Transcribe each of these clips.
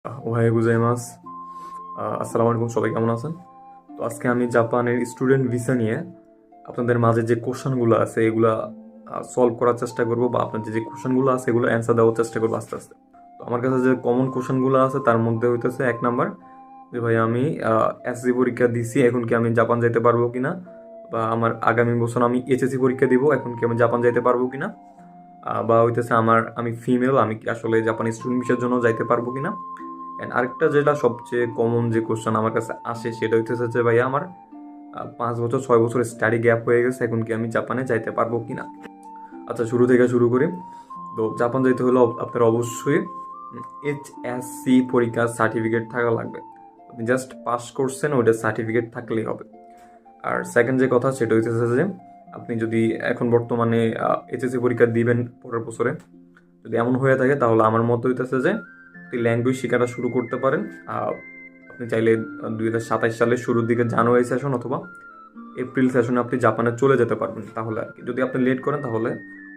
ওহাই গুজাইমাস। আসসালামু আলাইকুম, সবাই কেমন আছেন? তো আজকে আমি জাপানের স্টুডেন্ট ভিসা নিয়ে আপনাদের মাঝে যে কোশ্চেনগুলো আছে এগুলা সলভ করার চেষ্টা করব, বা আপনার যে কোশ্চেনগুলো আছে এগুলো অ্যান্সার দেওয়ার চেষ্টা করবো আস্তে আস্তে। তো আমার কাছে যে কমন কোশ্চেনগুলো আছে তার মধ্যে হইতেছে 1 নাম্বার, যে ভাই আমি এসএসসি পরীক্ষা দিছি, এখন কি আমি জাপান যাইতে পারবো কিনা, বা আমার আগামী বছর আমি এইচএসসি পরীক্ষা দিব, এখন কি আমি জাপান যাইতে পারবো কিনা, বা হইতেছে আমি ফিমেল, আমি কি আসলে জাপানি স্টুডেন্ট ভিসার জন্য যাইতে পারবো কিনা। অ্যান্ড আরেকটা যেটা সবচেয়ে কমন যে কোশ্চেন আমার কাছে আসে সেটা হইতেছে যে ভাইয়া আমার 5 বছর 6 বছর স্টাডি গ্যাপ হয়ে গেছে, এখন কি আমি জাপানে যাইতে পারবো কিনা। আচ্ছা, শুরু থেকে শুরু করি। তো জাপান যাইতে হলে আপনার অবশ্যই এইচএসসি পরীক্ষার সার্টিফিকেট থাকা লাগবে। আপনি জাস্ট পাস করছেন, ওইটা সার্টিফিকেট থাকলেই হবে। আর সেকেন্ড যে কথা সেটা হইতেছে যে আপনি যদি এখন বর্তমানে এইচএসসি পরীক্ষা দিবেন পরের বছরে, যদি এমন হয়ে থাকে তাহলে আমার মত হইতেছে যে আপনি ল্যাঙ্গুয়েজ শেখাটা শুরু করতে পারেন। আপনি চাইলে 2027 সালের শুরুর দিকে জানুয়ারি সেশন অথবা এপ্রিল সেশনে আপনি জাপানে চলে যেতে পারবেন। তাহলে আর কি, যদি আপনি লেট করেন তাহলে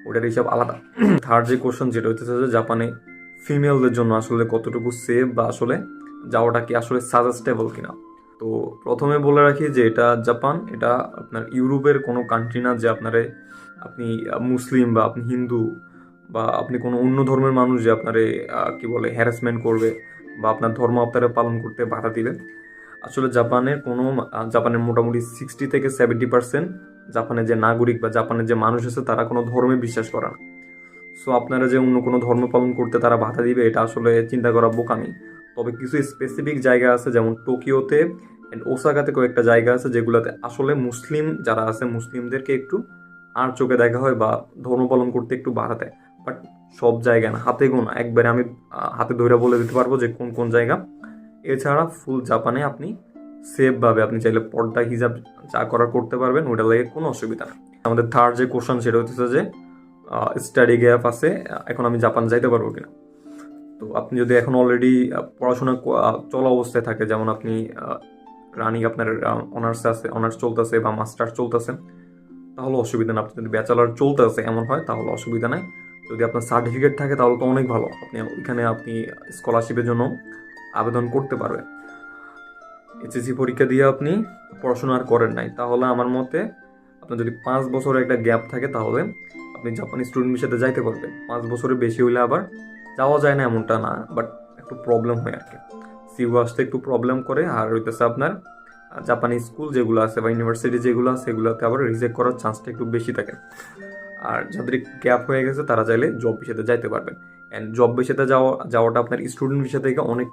ওটার হিসাব আলাদা। থার্ড যে কোশ্চেন যেটা হইতেছে যে জাপানে ফিমেলদের জন্য আসলে কতটুকু সেফ, বা আসলে যাওয়াটা কি আসলে সাজেস্টেবল কিনা। তো প্রথমে বলে রাখি যে জাপান এটা আপনার ইউরোপের কোনো কান্ট্রি না যে আপনি মুসলিম বা আপনি হিন্দু বা আপনি কোনো অন্য ধর্মের মানুষ যে আপনারে কি বলে হ্যারাসমেন্ট করবে বা আপনার ধর্ম আপনারা পালন করতে বাধা দিবে। আসলে জাপানের মোটামুটি 60 থেকে 70% জাপানের যে নাগরিক বা জাপানের যে মানুষ আছে তারা কোনো ধর্মে বিশ্বাস করে না। সো আপনারা যে অন্য কোনো ধর্ম পালন করতে তারা বাধা দিবে, এটা আসলে চিন্তা করা বোকামি। তবে কিছু স্পেসিফিক জায়গা আছে, যেমন টোকিওতে অ্যান্ড ওসাকাতে কয়েকটা জায়গা আছে যেগুলোতে আসলে মুসলিম যারা আছে মুসলিমদেরকে একটু আর চোখে দেখা হয় বা ধর্ম পালন করতে একটু বাধা দেয়। বাট সব জায়গায় না, হাতে গোনা একবারে আমি হাতে ধরে বলে দিতে পারবো যে কোন কোন জায়গা। এছাড়া ফুল জাপানে আপনি সেফভাবে আপনি চাইলে পর্দা হিজাব যা করার করতে পারবেন, ওটা লাগে কোনো অসুবিধা না। আমাদের থার্ড যে কোশ্চেন সেটা হচ্ছে যে স্টাডি গ্যাপ আছে, এখন আমি জাপান যাইতে পারবো কিনা। তো আপনি যদি এখন অলরেডি পড়াশোনা চলা অবস্থায় থাকে, যেমন আপনি রানিং আপনার অনার্স আছে, অনার্স চলতেছে বা মাস্টার্স চলতেছে, তাহলে অসুবিধা না। আপনি যদি ব্যাচেলার চলতেছে এমন হয় তাহলে অসুবিধা নাই। যদি আপনার সার্টিফিকেট থাকে তাহলে তো অনেক ভালো, আপনি স্কলারশিপের জন্য আবেদন করতে পারবেন। এইচএসসি পরীক্ষা দিয়ে আপনি পড়াশোনা আর করেন নাই, তাহলে আমার মতে আপনার যদি 5 বছরের একটা গ্যাপ থাকে তাহলে আপনি জাপানি স্টুডেন্ট ভিসাতে যাইতে পারবেন। 5 বছরের বেশি হইলে আবার যাওয়া যায় না এমনটা না, বাট একটু প্রবলেম হয় আর কি। সিইউ আসতে একটু প্রবলেম করে, আর হইতেছে আপনার জাপানি স্কুল যেগুলো আছে বা ইউনিভার্সিটি যেগুলো আছে সেগুলোতে আবার রিজেক্ট করার চান্সটা একটু বেশি থাকে। আর যাদের গ্যাপ হয়ে গেছে তারা চাইলে জব ভিসাতে যাইতে পারবেন। অ্যান্ড জব ভিসাতে যাওয়াটা আপনার স্টুডেন্ট ভিসা থেকে অনেক